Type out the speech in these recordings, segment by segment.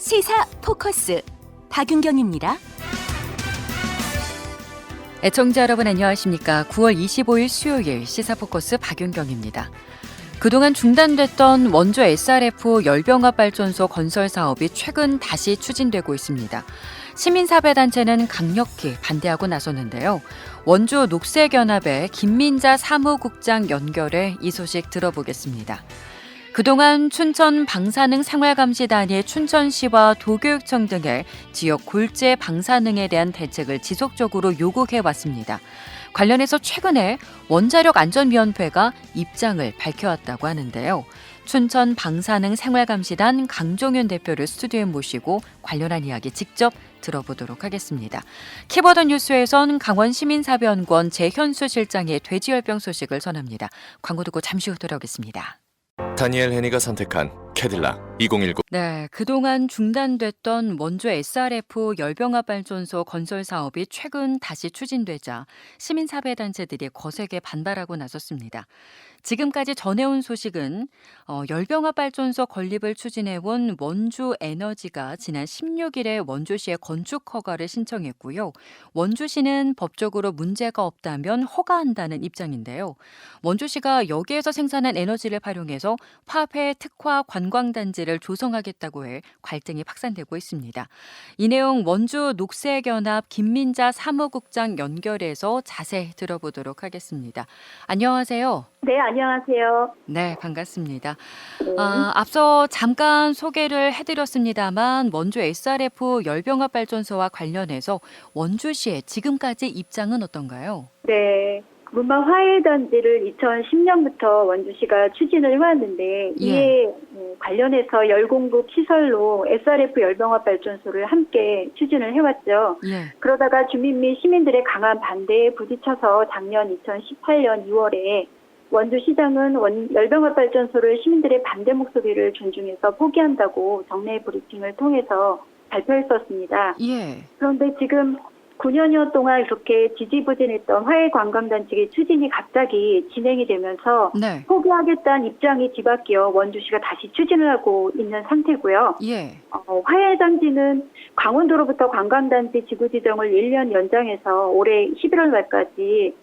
시사 포커스 박윤경입니다. 애청자 여러분 안녕하십니까? 9월 25일 수요일 시사 포커스 박윤경입니다. 그동안 중단됐던 원주 SRF 열병합발전소 건설 사업이 최근 다시 추진되고 있습니다. 시민사회단체는 강력히 반대하고 나섰는데요. 원주 녹색연합의 김민자 사무국장 연결해 이 소식 들어보겠습니다. 그동안 춘천 방사능 생활감시단이 춘천시와 도교육청 등의 지역 골재 방사능에 대한 대책을 지속적으로 요구해왔습니다. 관련해서 최근에 원자력안전위원회가 입장을 밝혀왔다고 하는데요. 춘천 방사능 생활감시단 강종윤 대표를 스튜디오에 모시고 관련한 이야기 직접 들어보도록 하겠습니다. 키보드 뉴스에선 강원시민사회연구원 재현수 실장의 돼지열병 소식을 전합니다. 광고 듣고 잠시 후 돌아오겠습니다. 다니엘 헤니가 선택한 캐딜락 2019. 네, 그동안 중단됐던 원주 SRF 열병합발전소 건설 사업이 최근 다시 추진되자 시민사회단체들이 거세게 반발하고 나섰습니다. 지금까지 전해온 소식은 열병합발전소 건립을 추진해온 원주에너지가 지난 16일에 원주시에 건축 허가를 신청했고요. 원주시는 법적으로 문제가 없다면 허가한다는 입장인데요. 원주시가 여기에서 생산한 에너지를 활용해서 화폐 특화 관광단지를 조성하겠다고 해 갈등이 확산되고 있습니다. 이 내용 원주 녹색연합 김민자 사무국장 연결해서 자세히 들어보도록 하겠습니다. 안녕하세요. 네, 안녕하세요. 네, 반갑습니다. 네. 앞서 잠깐 소개를 해드렸습니다만 원주 SRF 열병합발전소와 관련해서 원주시의 지금까지 입장은 어떤가요? 네. 문방 화해단지를 2010년부터 원주시가 추진을 해왔는데 이에 관련해서 열공급 시설로 SRF 열병합발전소를 함께 추진을 해왔죠. 예. 그러다가 주민 및 시민들의 강한 반대에 부딪혀서 작년 2018년 2월에 원주시장은 열병합발전소를 시민들의 반대 목소리를 존중해서 포기한다고 정례 브리핑을 통해서 발표했었습니다. 예. 그런데 지금 9년여 동안 이렇게 지지부진했던 화해관광단지 추진이 갑자기 진행이 되면서 네. 포기하겠다는 입장이 뒤바뀌어 원주시가 다시 추진을 하고 있는 상태고요. 예. 화해단지는 강원도로부터 관광단지 지구 지정을 1년 연장해서 올해 11월 말까지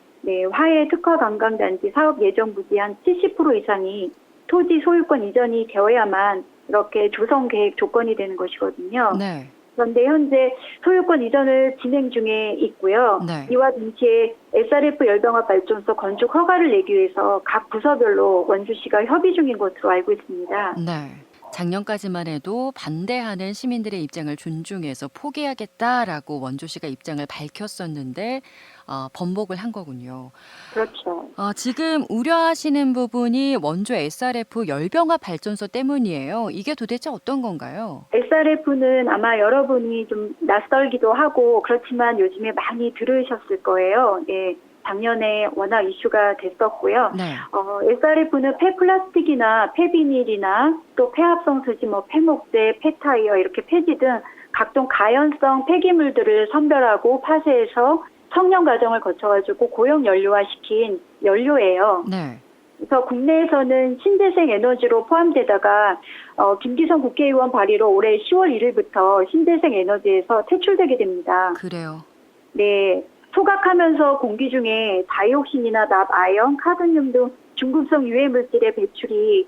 화해 특화 관광단지 사업 예정 부지 한 70% 이상이 토지 소유권 이전이 되어야만 이렇게 조성 계획 조건이 되는 것이거든요. 네. 그런데 현재 소유권 이전을 진행 중에 있고요. 네. 이와 동시에 SRF 열병합발전소 건축 허가를 내기 위해서 각 부서별로 원주시가 협의 중인 것으로 알고 있습니다. 네. 작년까지만 해도 반대하는 시민들의 입장을 존중해서 포기하겠다라고 원주시가 입장을 밝혔었는데 번복을 한 거군요. 그렇죠. 지금 우려하시는 부분이 원주 SRF 열병합 발전소 때문이에요. 이게 도대체 어떤 건가요? SRF는 아마 여러분이 좀 낯설기도 하고 그렇지만 요즘에 많이 들으셨을 거예요. 예. 작년에 워낙 이슈가 됐었고요. 네. SRF는 폐플라스틱이나 폐비닐이나 또 폐합성 소지, 폐목재, 폐타이어 이렇게 폐지 등 각종 가연성 폐기물들을 선별하고 파쇄해서 청년 과정을 거쳐가지고 고용 연료화시킨 연료예요. 네. 그래서 국내에서는 신재생 에너지로 포함되다가 김기성 국회의원 발의로 올해 10월 1일부터 신재생 에너지에서 퇴출되게 됩니다. 그래요. 네. 소각하면서 공기 중에 다이옥신이나 납, 아연, 카드뮴 등 중금속 유해 물질의 배출이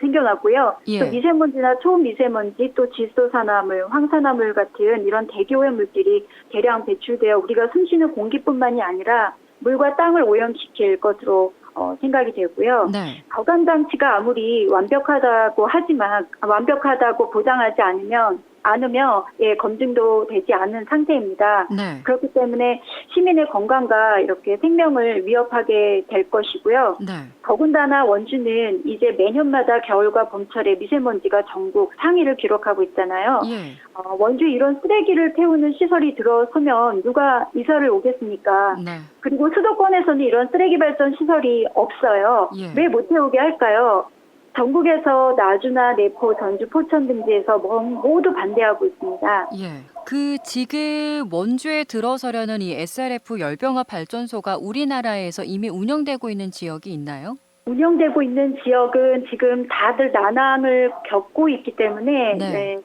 생겨나고요. 예. 또 미세먼지나 초미세먼지, 또 질소산화물, 황산화물 같은 이런 대기오염 물질이 대량 배출되어 우리가 숨쉬는 공기뿐만이 아니라 물과 땅을 오염시킬 것으로 생각이 되고요. 네. 저감장치가 아무리 완벽하다고 보장하지 않으면 검증도 되지 않은 상태입니다. 네. 그렇기 때문에 시민의 건강과 이렇게 생명을 위협하게 될 것이고요. 네. 더군다나 원주는 이제 매년마다 겨울과 봄철에 미세먼지가 전국 상위를 기록하고 있잖아요. 예. 원주 이런 쓰레기를 태우는 시설이 들어서면 누가 이사를 오겠습니까? 네. 그리고 수도권에서는 이런 쓰레기 발전 시설이 없어요. 예. 왜 못 태우게 할까요? 전국에서 나주나 내포, 전주, 포천 등지에서 모두 반대하고 있습니다. 예. 지금 원주에 들어서려는 이 SRF 열병합 발전소가 우리나라에서 이미 운영되고 있는 지역이 있나요? 운영되고 있는 지역은 지금 다들 난항을 겪고 있기 때문에 네.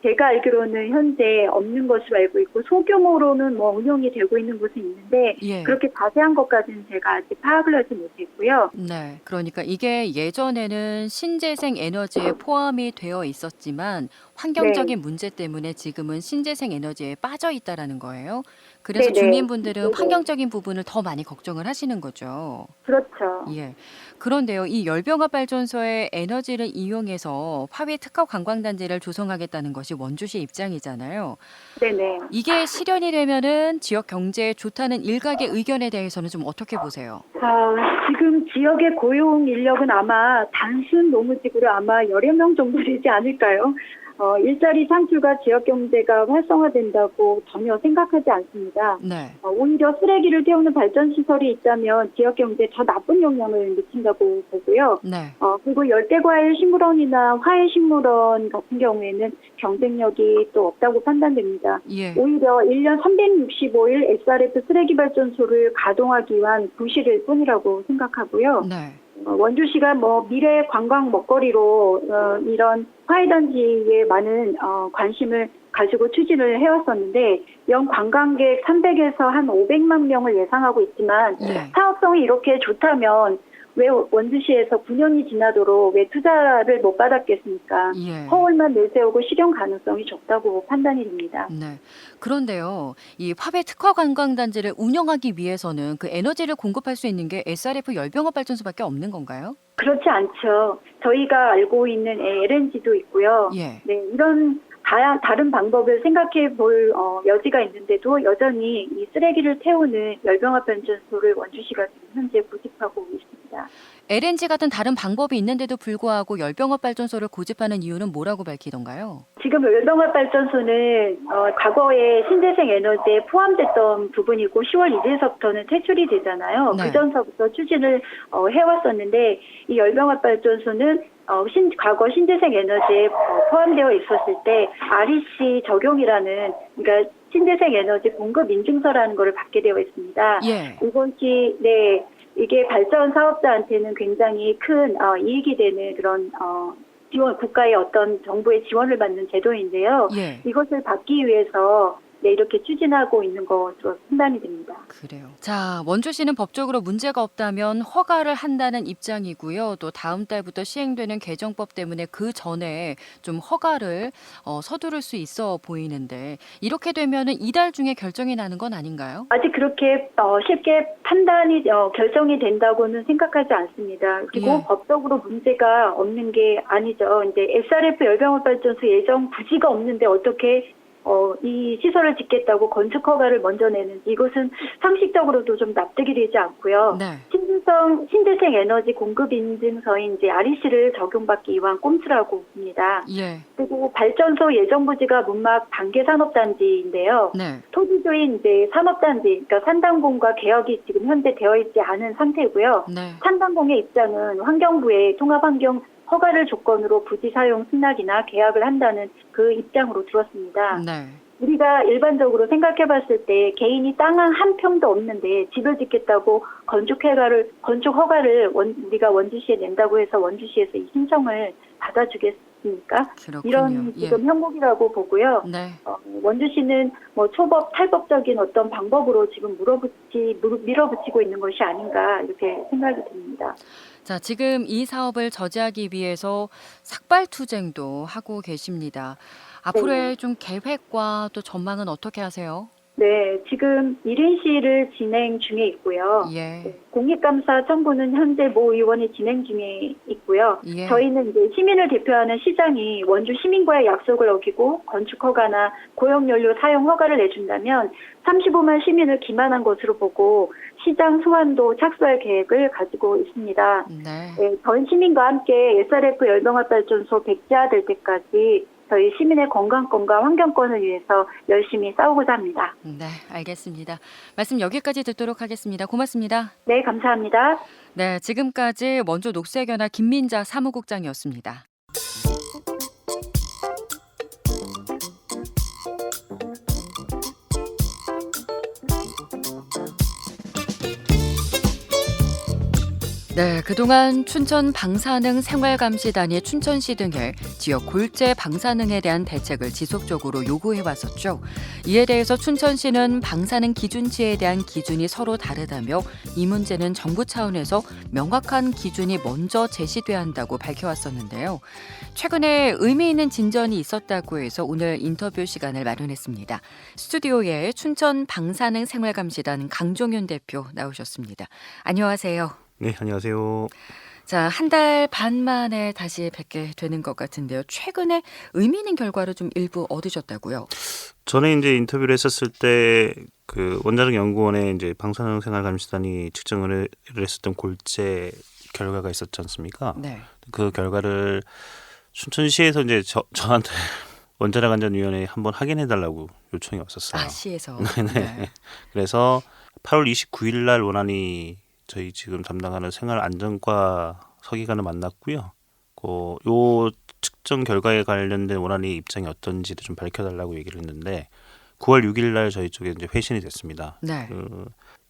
제가 알기로는 현재 없는 것으로 알고 있고 소규모로는 뭐 운영이 되고 있는 곳은 있는데 예. 그렇게 자세한 것까지는 제가 아직 파악을 하지 못했고요. 네. 그러니까 이게 예전에는 신재생 에너지에 포함이 되어 있었지만 환경적인 문제 때문에 지금은 신재생 에너지에 빠져 있다라는 거예요. 그래서 네네. 주민분들은 네네. 환경적인 부분을 더 많이 걱정을 하시는 거죠. 그렇죠. 예. 그런데요, 이 열병합 발전소의 에너지를 이용해서 화훼 특화 관광단지를 조성하겠다는 것이 원주시 입장이잖아요. 네네. 이게 실현이 되면은 지역 경제에 좋다는 일각의 의견에 대해서는 좀 어떻게 보세요? 지금 지역의 고용 인력은 아마 단순 노무직으로 아마 열여 명 정도 되지 않을까요? 일자리 창출과 지역 경제가 활성화된다고 전혀 생각하지 않습니다. 네. 오히려 쓰레기를 태우는 발전 시설이 있다면 지역 경제에 더 나쁜 영향을 미친다고 보고요. 네. 그리고 열대과일 식물원이나 화훼 식물원 같은 경우에는 경쟁력이 또 없다고 판단됩니다. 예. 오히려 1년 365일 SRF 쓰레기 발전소를 가동하기 위한 부실일 뿐이라고 생각하고요. 네. 원주시가 뭐 미래 관광 먹거리로 이런 화훼단지에 많은 관심을 가지고 추진을 해왔었는데 연 관광객 300에서 한 500만 명을 예상하고 있지만 예. 사업성이 이렇게 좋다면 왜 원주시에서 9년이 지나도록 왜 투자를 못 받았겠습니까? 예. 허울만 내세우고 실현 가능성이 적다고 판단이 됩니다. 네. 그런데요, 이 화훼 특화 관광단지를 운영하기 위해서는 그 에너지를 공급할 수 있는 게 SRF 열병합 발전소밖에 없는 건가요? 그렇지 않죠. 저희가 알고 있는 LNG도 있고요. 예. 네, 이런 다른 방법을 생각해 볼 여지가 있는데도 여전히 이 쓰레기를 태우는 열병합 발전소를 원주시가 지금 현재 고집하고 있습니다. LNG 같은 다른 방법이 있는데도 불구하고 열병합 발전소를 고집하는 이유는 뭐라고 밝히던가요? 지금 열병합 발전소는 과거에 신재생 에너지에 포함됐던 부분이고 10월 1일서부터는 퇴출이 되잖아요. 네. 그 전서부터 추진을 해왔었는데 이 열병합 발전소는 과거 신재생 에너지에 포함되어 있었을 때 REC 적용이라는 그러니까 신재생 에너지 공급 인증서라는 것을 받게 되어 있습니다. 예. 이것이 이게 발전 사업자한테는 굉장히 큰 이익이 되는 그런 지원 국가의 어떤 정부의 지원을 받는 제도인데요. 예. 이것을 받기 위해서 이렇게 추진하고 있는 것으로 판단이 됩니다. 그래요. 자, 원주시는 법적으로 문제가 없다면 허가를 한다는 입장이고요. 또 다음 달부터 시행되는 개정법 때문에 그 전에 좀 허가를 서두를 수 있어 보이는데 이렇게 되면은 이달 중에 결정이 나는 건 아닌가요? 아직 그렇게 쉽게 판단이 결정이 된다고는 생각하지 않습니다. 그리고 예. 법적으로 문제가 없는 게 아니죠. 이제 SRF 열병합 발전소 예정 부지가 없는데 어떻게 이 시설을 짓겠다고 건축 허가를 먼저 내는지 이것은 상식적으로도 좀 납득이 되지 않고요. 네. 신재생 에너지 공급 인증서인 이제 REC를 적용받기 위한 꼼수라고 봅니다. 예. 그리고 발전소 예정 부지가 문막 단계 산업단지인데요. 네. 토지주인 이제 산업단지, 그러니까 산단공과 개혁이 지금 현재 되어 있지 않은 상태고요. 네. 산단공의 입장은 환경부의 통합환경 허가를 조건으로 부지 사용 승낙이나 계약을 한다는 그 입장으로 들었습니다. 네. 우리가 일반적으로 생각해 봤을 때 개인이 땅 한 평도 없는데 집을 짓겠다고 건축 허가를 우리가 원주시에 낸다고 해서 원주시에서 이 신청을 받아주겠습니까? 그렇군요. 이런 지금 형국이라고 보고요. 네. 원주시는 뭐 초법 탈법적인 어떤 방법으로 지금 밀어붙이고 있는 것이 아닌가 이렇게 생각이 듭니다. 자, 지금 이 사업을 저지하기 위해서 삭발투쟁도 하고 계십니다. 앞으로의 좀 계획과 또 전망은 어떻게 하세요? 네, 지금 1인 시위를 진행 중에 있고요. 예. 공익감사 청구는 현재 모 의원이 진행 중에 있고요. 예. 저희는 이제 시민을 대표하는 시장이 원주 시민과의 약속을 어기고 건축 허가나 고용연료 사용 허가를 내준다면 35만 시민을 기만한 것으로 보고 시장 소환도 착수할 계획을 가지고 있습니다. 네. 네, 전 시민과 함께 SRF 열병합 발전소 백지화될 때까지 저희 시민의 건강권과 환경권을 위해서 열심히 싸우고자 합니다. 네, 알겠습니다. 말씀 여기까지 듣도록 하겠습니다. 고맙습니다. 네, 감사합니다. 네, 지금까지 원주 녹색연합 김민자 사무국장이었습니다. 네, 그동안 춘천 방사능 생활감시단이 춘천시 등의 지역 골재 방사능에 대한 대책을 지속적으로 요구해 왔었죠. 이에 대해서 춘천시는 방사능 기준치에 대한 기준이 서로 다르다며 이 문제는 정부 차원에서 명확한 기준이 먼저 제시돼야 한다고 밝혀왔었는데요. 최근에 의미 있는 진전이 있었다고 해서 오늘 인터뷰 시간을 마련했습니다. 스튜디오에 춘천 방사능 생활감시단 강종윤 대표 나오셨습니다. 안녕하세요. 네, 안녕하세요. 자, 한 달 반 만에 다시 뵙게 되는 것 같은데요. 최근에 의미 있는 결과를 좀 일부 얻으셨다고요? 전에 이제 인터뷰를 했었을 때 그 원자력 연구원에 이제 방사능 생활 감시단이 측정을 했었던 골재 결과가 있었지 않습니까? 네. 그 결과를 춘천시에서 이제 저한테 원자력 안전위원회에 한번 확인해 달라고 요청이 왔었어요. 아, 시에서. 네. 그래서 8월 29일 날 원안이 저희 지금 담당하는 생활안전과 서기관을 만났고요. 요 측정 결과에 관련된 원안의 입장이 어떤지를 좀 밝혀달라고 얘기를 했는데 9월 6일 날 저희 쪽에 이제 회신이 됐습니다. 네.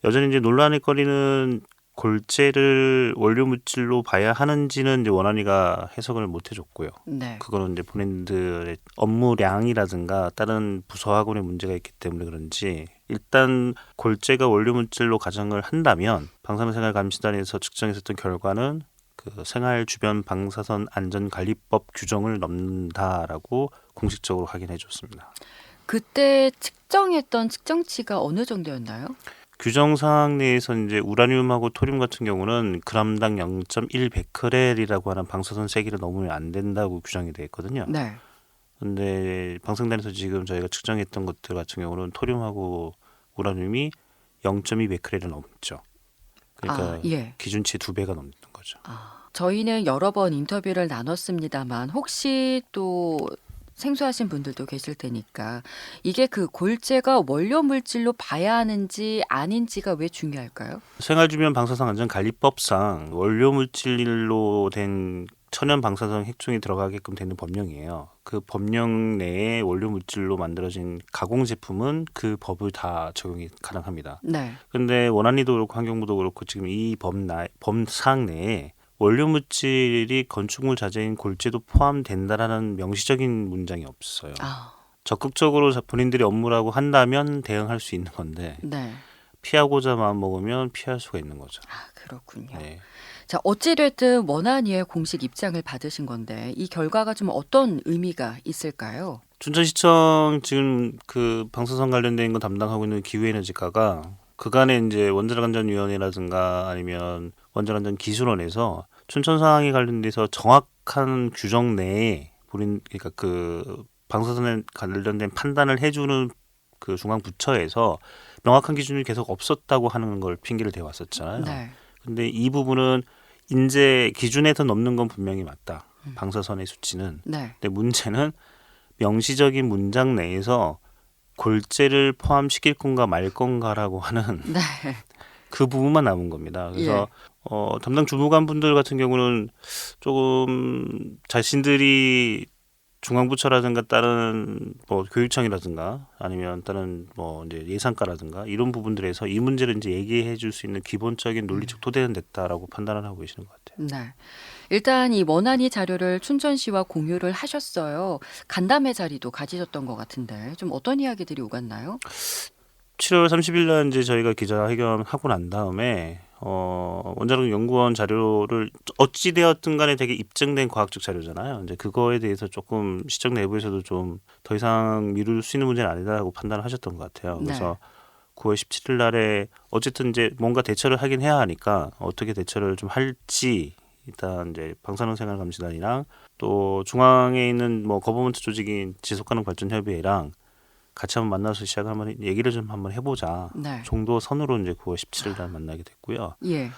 여전히 이제 논란의 거리는 골재를 원료 물질로 봐야 하는지는 이제 원안위가 해석을 못 해줬고요. 네. 그거는 이제 본인들의 업무량이라든가 다른 부서하고의 문제가 있기 때문에 그런지 일단 골재가 원료 물질로 가정을 한다면 방사능생활감시단에서 측정했었던 결과는 그 생활 주변 방사선 안전관리법 규정을 넘는다라고 공식적으로 확인해 줬습니다. 그때 측정했던 측정치가 어느 정도였나요? 규정사항 내에서 이제 우라늄하고 토륨 같은 경우는 그람당 0.1 베크렐이라고 하는 방사선 세기를 넘으면 안 된다고 규정이 되어 있거든요. 네. 근데 방사능단에서 지금 저희가 측정했던 것들 같은 경우는 토륨하고 우라늄이 0.2 베크렐을 넘죠. 그러니까 예. 기준치 2배가 넘는 거죠. 저희는 여러 번 인터뷰를 나눴습니다만 혹시 또 생소하신 분들도 계실 테니까 이게 그 골재가 원료 물질로 봐야 하는지 아닌지가 왜 중요할까요? 생활주변 방사선 안전관리법상 원료 물질로 된 천연 방사성 핵종이 들어가게끔 되는 법령이에요. 그 법령 내에 원료 물질로 만들어진 가공 제품은 그 법을 다 적용이 가능합니다. 네. 근데 원안위도 그렇고 환경부도 그렇고 지금 이 법사항 내에 원료 물질이 건축물 자재인 골재도 포함된다라는 명시적인 문장이 없어요. 적극적으로 본인들이 업무라고 한다면 대응할 수 있는 건데 네. 피하고자 마음 먹으면 피할 수가 있는 거죠. 그렇군요. 네. 자, 어찌됐든 원안위의 공식 입장을 받으신 건데 이 결과가 좀 어떤 의미가 있을까요? 춘천시청 지금 그 방사선 관련된 거 담당하고 있는 기후에너지과가 그간에 이제 원자력안전위원회라든가 아니면 원자력안전기술원에서 춘천 상황에 관련돼서 정확한 규정 내에 그러니까 그 방사선에 관련된 판단을 해주는 그 중앙 부처에서 명확한 기준이 계속 없었다고 하는 걸 핑계를 대왔었잖아요. 네. 근데 이 부분은 인제 기준에서 넘는 건 분명히 맞다. 방사선의 수치는. 네. 근데 문제는 명시적인 문장 내에서 골재를 포함시킬 건가 말 건가라고 하는 네. 그 부분만 남은 겁니다. 그래서 담당 주무관분들 같은 경우는 조금 자신들이 중앙부처라든가 다른 뭐 교육청이라든가 아니면 다른 뭐 이제 예산과라든가 이런 부분들에서 이 문제를 이제 얘기해 줄 수 있는 기본적인 논리적 토대는 됐다라고 판단을 하고 계시는 것 같아요. 네. 일단 이 원안위 자료를 춘천시와 공유를 하셨어요. 간담회 자리도 가지셨던 것 같은데 좀 어떤 이야기들이 오갔나요? 7월 30일 날 이제 저희가 기자회견 하고 난 다음에 원자력 연구원 자료를 어찌 되었든 간에 되게 입증된 과학적 자료잖아요. 이제 그거에 대해서 조금 시청 내부에서도 좀 더 이상 미룰 수 있는 문제는 아니다라고 판단을 하셨던 것 같아요. 그래서 9월 17일 날에 어쨌든 이제 뭔가 대처를 하긴 해야 하니까 어떻게 대처를 좀 할지 일단 이제 방사능 생활 감시단이랑 또 중앙에 있는 뭐 거버먼트 조직인 지속가능 발전 협의회랑 같이 한번 만나서 한번 얘기를 좀 한번 해보자. 네. 정도 선으로 이제 9월 17일 날 만나게 됐고요. 예.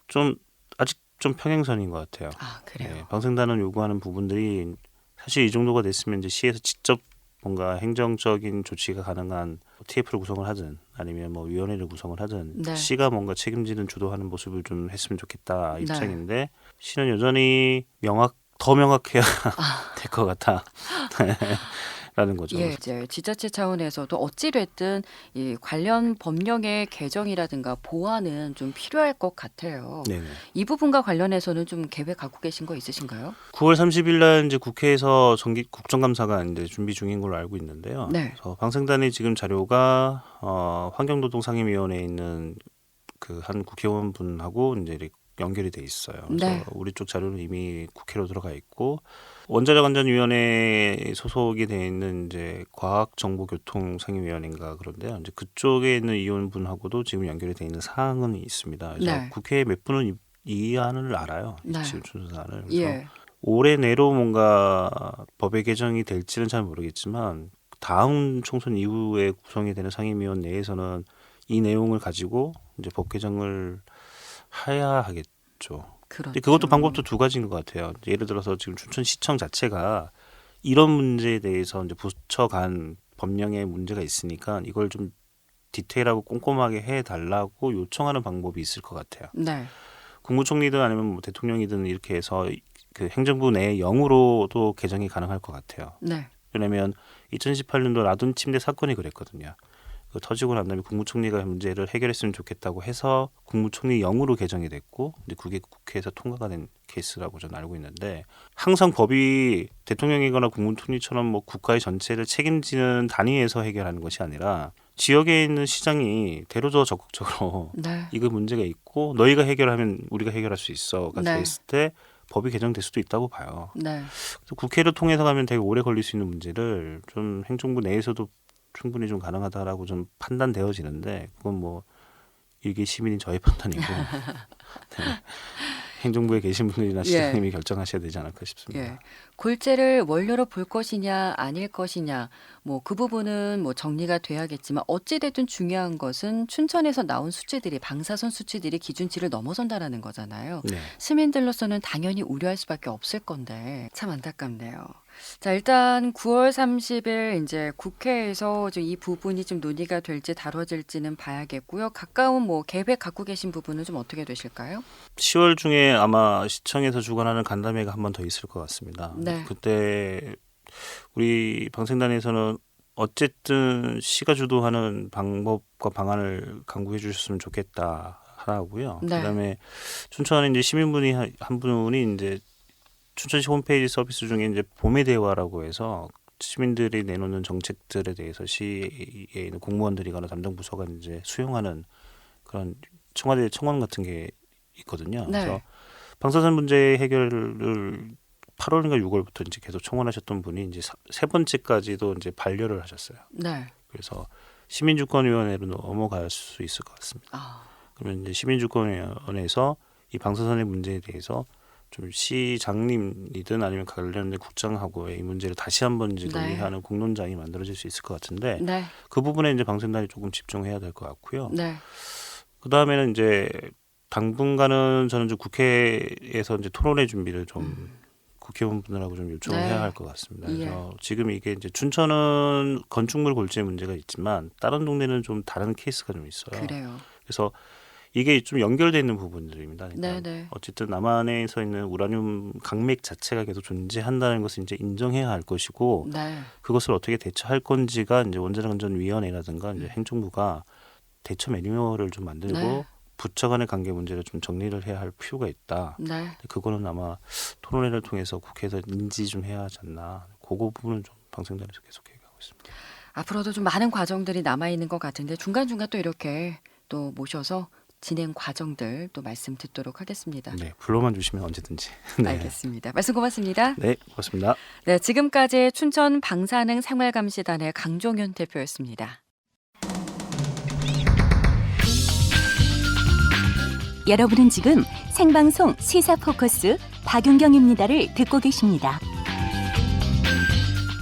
좀 아직 좀 평행선인 것 같아요. 그래요. 네, 방생단은 요구하는 부분들이 사실 이 정도가 됐으면 이제 시에서 직접 뭔가 행정적인 조치가 가능한 TF를 구성을 하든 아니면 뭐 위원회를 구성을 하든 네. 시가 뭔가 책임지는 주도하는 모습을 좀 했으면 좋겠다 입장인데 시는 여전히 더 명확해야 될 것 같아. 거죠. 예, 이제 지자체 차원에서도 어찌 됐든 이 관련 법령의 개정이라든가 보완은 좀 필요할 것 같아요. 네네. 이 부분과 관련해서는 좀 계획 갖고 계신 거 있으신가요? 9월 30일 날 이제 국회에서 국정감사가 이제 준비 중인 걸로 알고 있는데요. 네. 그래서 방송단의 지금 자료가 환경노동상임위원회에 있는 그 한 국회의원분하고 이제 이렇게 연결이 돼 있어요. 그래서 네. 우리 쪽 자료는 이미 국회로 들어가 있고 원자력안전위원회에 소속이 돼 있는 이제 과학정보교통상임위원회인가 그런데요. 이제 그쪽에 있는 의원분하고도 지금 연결이 돼 있는 사항은 있습니다. 그래서 네. 국회에 몇 분은 이 안을 알아요. 네. 지금 준수사안을. 그래서 예. 올해 내로 뭔가 법의 개정이 될지는 잘 모르겠지만 다음 총선 이후에 구성이 되는 상임위원 내에서는 이 내용을 가지고 이제 법 개정을 해야 하겠죠. 그렇죠. 근데 그것도 방법도 두 가지인 것 같아요. 예를 들어서 지금 춘천시청 자체가 이런 문제에 대해서 이제 부처 간 법령에 문제가 있으니까 이걸 좀 디테일하고 꼼꼼하게 해달라고 요청하는 방법이 있을 것 같아요. 네. 국무총리든 아니면 뭐 대통령이든 이렇게 해서 그 행정부 내 영으로도 개정이 가능할 것 같아요. 네. 왜냐하면 2018년도 라돈 침대 사건이 그랬거든요. 그 터지고 난 다음에 국무총리가 문제를 해결했으면 좋겠다고 해서 국무총리 영으로 개정이 됐고 이제 그게 국회에서 통과가 된 케이스라고 저는 알고 있는데 항상 법이 대통령이거나 국무총리처럼 뭐 국가의 전체를 책임지는 단위에서 해결하는 것이 아니라 지역에 있는 시장이 대로더 적극적으로 네. 이거 문제가 있고 너희가 해결하면 우리가 해결할 수 있어가 네. 됐을 때 법이 개정될 수도 있다고 봐요. 네. 그래서 국회를 통해서 가면 되게 오래 걸릴 수 있는 문제를 좀 행정부 내에서도 충분히 좀 가능하다라고 좀 판단되어지는데 그건 뭐 일개 시민인 저의 판단이고 네. 행정부에 계신 분들이나 시장님이 결정하셔야 되지 않을까 싶습니다. 예. 골재를 원료로 볼 것이냐 아닐 것이냐 뭐 그 부분은 뭐 정리가 돼야겠지만 어찌 됐든 중요한 것은 춘천에서 나온 수치들이 방사선 수치들이 기준치를 넘어선다라는 거잖아요. 네. 시민들로서는 당연히 우려할 수밖에 없을 건데 참 안타깝네요. 자, 일단 9월 30일 이제 국회에서 좀 이 부분이 좀 논의가 될지 다뤄질지는 봐야겠고요. 가까운 뭐 계획 갖고 계신 부분은 좀 어떻게 되실까요? 10월 중에 아마 시청에서 주관하는 간담회가 한 번 더 있을 것 같습니다. 네. 그때 우리 방송단에서는 어쨌든 시가 주도하는 방법과 방안을 강구해 주셨으면 좋겠다 하고요. 네. 그다음에 춘천에 이제 시민분이 한 분이 이제 춘천시 홈페이지 서비스 중에 이제 봄의 대화라고 해서 시민들이 내놓는 정책들에 대해서 시에 있는 공무원들이거나 담당 부서가 이제 수용하는 그런 청와대 청원 같은 게 있거든요. 네. 그래서 방사선 문제 해결을 8월인가 6월부터 이제 계속 청원하셨던 분이 이제 세 번째까지도 이제 반려를 하셨어요. 네. 그래서 시민주권위원회로 넘어갈 수 있을 것 같습니다. 아, 그러면 이제 시민주권위원회에서 이 방사선의 문제에 대해서 좀 시장님이든 아니면 관련된 국장하고 이 문제를 다시 한번 이제 네. 논의하는 공론장이 만들어질 수 있을 것 같은데 네. 그 부분에 이제 방송단이 조금 집중해야 될 것 같고요. 네. 그 다음에는 이제 당분간은 저는 좀 국회에서 이제 토론회 준비를 좀 국회의원분들하고 좀 요청을 네. 해야 할 것 같습니다. 예. 그래서 지금 이게 이제 춘천은 건축물 골재 문제가 있지만 다른 동네는 좀 다른 케이스가 좀 있어요. 그래요. 그래서 이게 좀 연결되어 있는 부분들입니다. 그러니까 네네. 어쨌든 남한에서 있는 우라늄 강맥 자체가 계속 존재한다는 것을 이제 인정해야 할 것이고 네. 그것을 어떻게 대처할 건지가 이제 원자력안전위원회라든가 이제 행정부가 대처 매뉴얼을 좀 만들고 네. 부처 간의 관계 문제를 좀 정리를 해야 할 필요가 있다. 네. 그거는 아마 토론회를 통해서 국회에서 인지 좀 해야 하지 않나. 그 부분은 좀 방송단에서 계속 얘기하고 있습니다. 앞으로도 좀 많은 과정들이 남아 있는 것 같은데 중간중간 또 이렇게 또 모셔서 진행 과정들 또 말씀 듣도록 하겠습니다. 네, 불러만 주시면 언제든지. 네. 알겠습니다. 말씀 고맙습니다. 네, 고맙습니다. 네, 지금까지 춘천 방사능 생활감시단의 강종윤 대표였습니다. 여러분은 지금 생방송 시사 포커스 박윤경입니다를 듣고 계십니다.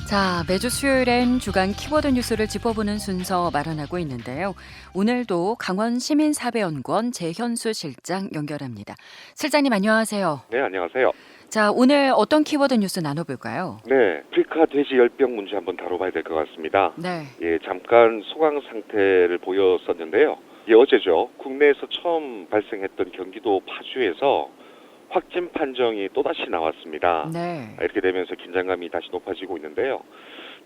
자, 매주 수요일엔 주간 키워드 뉴스를 짚어보는 순서 마련하고 있는데요. 오늘도 강원시민사배연구원 재현수 실장 연결합니다. 실장님 안녕하세요. 네, 안녕하세요. 자, 오늘 어떤 키워드 뉴스 나눠볼까요? 네, 아프리카 돼지 열병 문제 한번 다뤄봐야 될 것 같습니다. 네. 예, 잠깐 소강 상태를 보였었는데요. 어제죠. 국내에서 처음 발생했던 경기도 파주에서 확진 판정이 또다시 나왔습니다. 네. 이렇게 되면서 긴장감이 다시 높아지고 있는데요.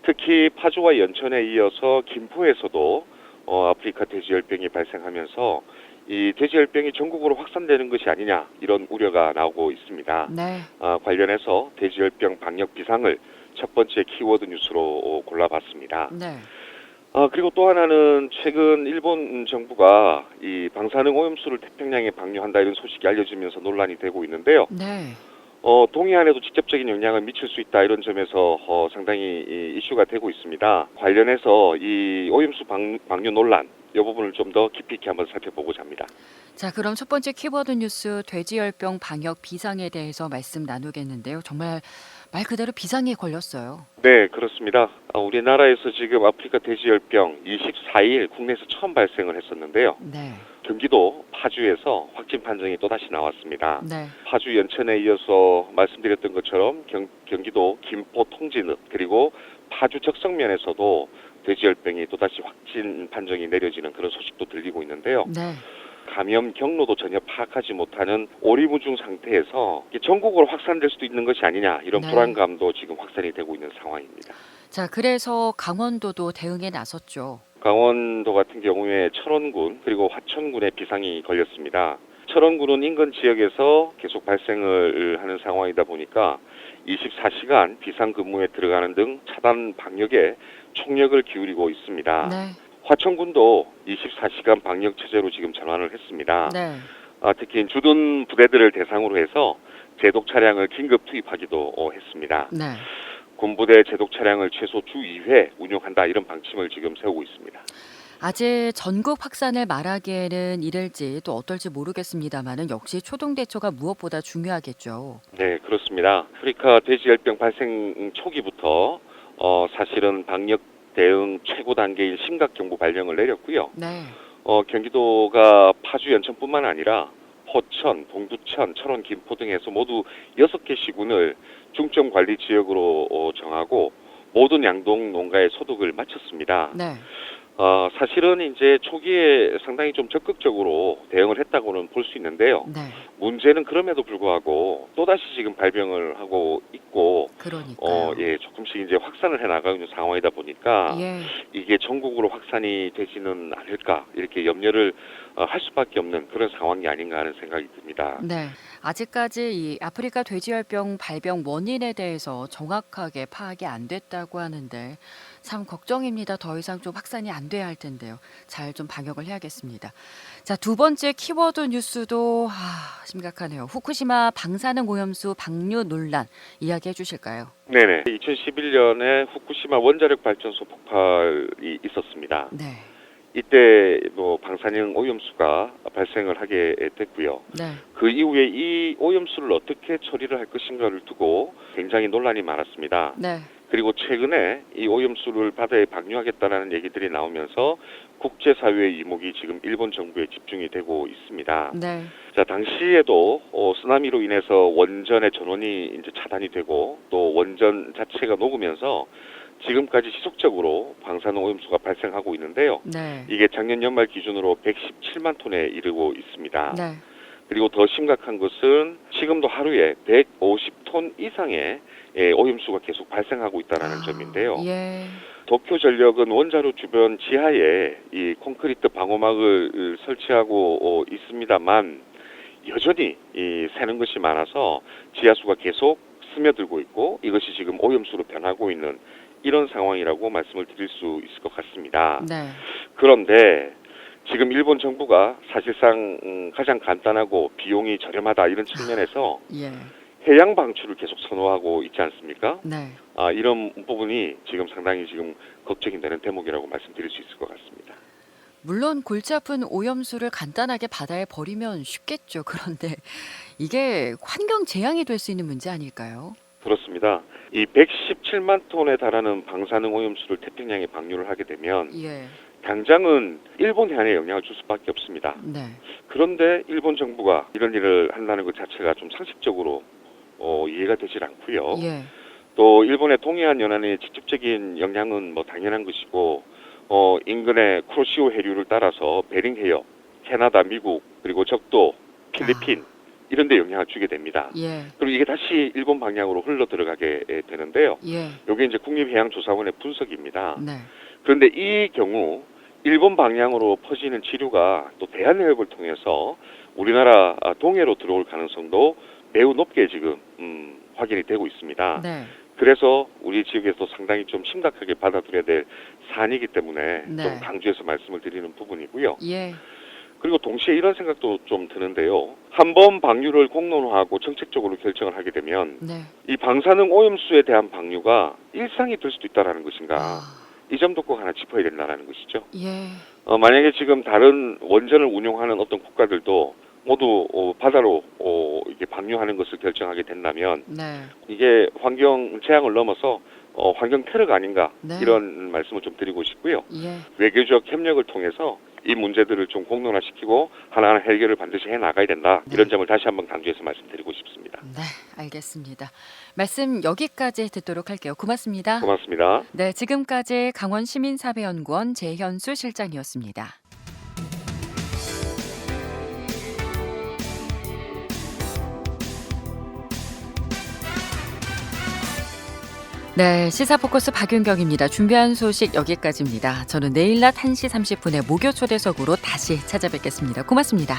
특히 파주와 연천에 이어서 김포에서도 아프리카 돼지열병이 발생하면서 이 돼지열병이 전국으로 확산되는 것이 아니냐 이런 우려가 나오고 있습니다. 네. 관련해서 돼지열병 방역 비상을 첫 번째 키워드 뉴스로 골라봤습니다. 네. 그리고 또 하나는 최근 일본 정부가 이 방사능 오염수를 태평양에 방류한다 이런 소식이 알려지면서 논란이 되고 있는데요. 네. 동해안에도 직접적인 영향을 미칠 수 있다 이런 점에서 상당히 이슈가 되고 있습니다. 관련해서 이 오염수 방류 논란 이 부분을 좀 더 깊이 있게 한번 살펴보고자 합니다. 자, 그럼 첫 번째 키워드 뉴스 돼지열병 방역 비상에 대해서 말씀 나누겠는데요. 정말 말 그대로 비상에 걸렸어요. 네, 그렇습니다. 우리나라에서 지금 아프리카 돼지열병 24일 국내에서 처음 발생을 했었는데요. 네. 경기도 파주에서 확진 판정이 또다시 나왔습니다. 네. 파주 연천에 이어서 말씀드렸던 것처럼 경기도 김포 통진읍 그리고 파주 적성면에서도 돼지열병이 또다시 확진 판정이 내려지는 그런 소식도 들리고 있는데요. 네. 감염 경로도 전혀 파악하지 못하는 오리무중 상태에서 이게 전국으로 확산될 수도 있는 것이 아니냐 이런 네. 불안감도 지금 확산이 되고 있는 상황입니다. 자, 그래서 강원도도 대응에 나섰죠. 강원도 같은 경우에 철원군 그리고 화천군에 비상이 걸렸습니다. 철원군은 인근 지역에서 계속 발생을 하는 상황이다 보니까 24시간 비상근무에 들어가는 등 차단 방역에 총력을 기울이고 있습니다. 네. 화천군도 24시간 방역 체제로 지금 전환을 했습니다. 네. 특히 주둔 부대들을 대상으로 해서 제독 차량을 긴급 투입하기도 했습니다. 네. 군부대 제독 차량을 최소 주 2회 운용한다 이런 방침을 지금 세우고 있습니다. 아직 전국 확산을 말하기에는 이를지 또 어떨지 모르겠습니다만은 역시 초동 대처가 무엇보다 중요하겠죠. 네, 그렇습니다. 아프리카 돼지열병 발생 초기부터 사실은 방역 대응 최고 단계인 심각경보 발령을 내렸고요. 네. 경기도가 파주 연천뿐만 아니라 포천, 동두천, 철원, 김포 등에서 모두 6개 시군을 중점 관리 지역으로 정하고 모든 양동 농가에 소독을 마쳤습니다. 네. 사실은 이제 초기에 상당히 좀 적극적으로 대응을 했다고는 볼 수 있는데요. 네. 문제는 그럼에도 불구하고 또다시 지금 발병을 하고 있고, 그러니까요. 조금씩 이제 확산을 해 나가고 있는 상황이다 보니까 예. 이게 전국으로 확산이 되지는 않을까 이렇게 염려를 할 수밖에 없는 그런 상황이 아닌가 하는 생각이 듭니다. 네. 아직까지 이 아프리카 돼지열병 발병 원인에 대해서 정확하게 파악이 안 됐다고 하는데 참 걱정입니다. 더 이상 좀 확산이 안 돼야 할 텐데요. 잘 좀 방역을 해야겠습니다. 자, 두 번째 키워드 뉴스도 심각하네요. 후쿠시마 방사능 오염수 방류 논란 이야기해 주실까요? 네네. 2011년에 후쿠시마 원자력 발전소 폭발이 있었습니다. 네. 이때 방사능 오염수가 발생을 하게 됐고요. 네. 그 이후에 이 오염수를 어떻게 처리를 할 것인가를 두고 굉장히 논란이 많았습니다. 네. 그리고 최근에 이 오염수를 바다에 방류하겠다라는 얘기들이 나오면서 국제사회의 이목이 지금 일본 정부에 집중이 되고 있습니다. 네. 자, 당시에도 쓰나미로 인해서 원전의 전원이 이제 차단이 되고 또 원전 자체가 녹으면서 지금까지 지속적으로 방사능 오염수가 발생하고 있는데요. 네. 이게 작년 연말 기준으로 117만 톤에 이르고 있습니다. 네. 그리고 더 심각한 것은 지금도 하루에 150톤 이상의 오염수가 계속 발생하고 있다는 점인데요. 예. 도쿄전력은 원자로 주변 지하에 이 콘크리트 방호막을 설치하고 있습니다만 여전히 새는 것이 많아서 지하수가 계속 스며들고 있고 이것이 지금 오염수로 변하고 있는 이런 상황이라고 말씀을 드릴 수 있을 것 같습니다. 네. 그런데 지금 일본 정부가 사실상 가장 간단하고 비용이 저렴하다 이런 측면에서 예. 해양 방출을 계속 선호하고 있지 않습니까? 네. 이런 부분이 지금 상당히 지금 걱정이 되는 대목이라고 말씀드릴 수 있을 것 같습니다. 물론 골치 아픈 오염수를 간단하게 바다에 버리면 쉽겠죠. 그런데 이게 환경 재앙이 될 수 있는 문제 아닐까요? 그렇습니다. 이 117만 톤에 달하는 방사능 오염수를 태평양에 방류를 하게 되면 예. 당장은 일본 해안에 영향을 줄 수밖에 없습니다. 네. 그런데 일본 정부가 이런 일을 한다는 것 자체가 좀 상식적으로 이해가 되질 않고요. 예. 또 일본의 동해안 연안의 직접적인 영향은 당연한 것이고 인근의 쿠로시오 해류를 따라서 베링 해협, 캐나다, 미국 그리고 적도, 필리핀 이런 데 영향을 주게 됩니다. 예. 그리고 이게 다시 일본 방향으로 흘러 들어가게 되는데요. 예. 이게 이제 국립해양조사원의 분석입니다. 네. 그런데 이 경우 일본 방향으로 퍼지는 지류가 또 대한해협을 통해서 우리나라 동해로 들어올 가능성도 매우 높게 지금 확인이 되고 있습니다. 네. 그래서 우리 지역에서 상당히 좀 심각하게 받아들여야 될 사안이기 때문에 네. 좀 강조해서 말씀을 드리는 부분이고요. 예. 그리고 동시에 이런 생각도 좀 드는데요. 한 번 방류를 공론화하고 정책적으로 결정을 하게 되면 네. 이 방사능 오염수에 대한 방류가 일상이 될 수도 있다라는 것인가. 아. 이 점도 꼭 하나 짚어야 된다는 것이죠. 예. 만약에 지금 다른 원전을 운용하는 어떤 국가들도 모두 바다로 이게 방류하는 것을 결정하게 된다면 네. 이게 환경 재앙을 넘어서 환경 테러가 아닌가 네. 이런 말씀을 좀 드리고 싶고요. 예. 외교적 협력을 통해서 이 문제들을 좀 공론화시키고 하나하나 해결을 반드시 해 나가야 된다. 네. 이런 점을 다시 한번 강조해서 말씀드리고 싶습니다. 네, 알겠습니다. 말씀 여기까지 듣도록 할게요. 고맙습니다. 고맙습니다. 네, 지금까지 강원시민사회연구원 재현수 실장이었습니다. 네, 시사포커스 박윤경입니다. 준비한 소식 여기까지입니다. 저는 내일 낮 1시 30분에 목요 초대석으로 다시 찾아뵙겠습니다. 고맙습니다.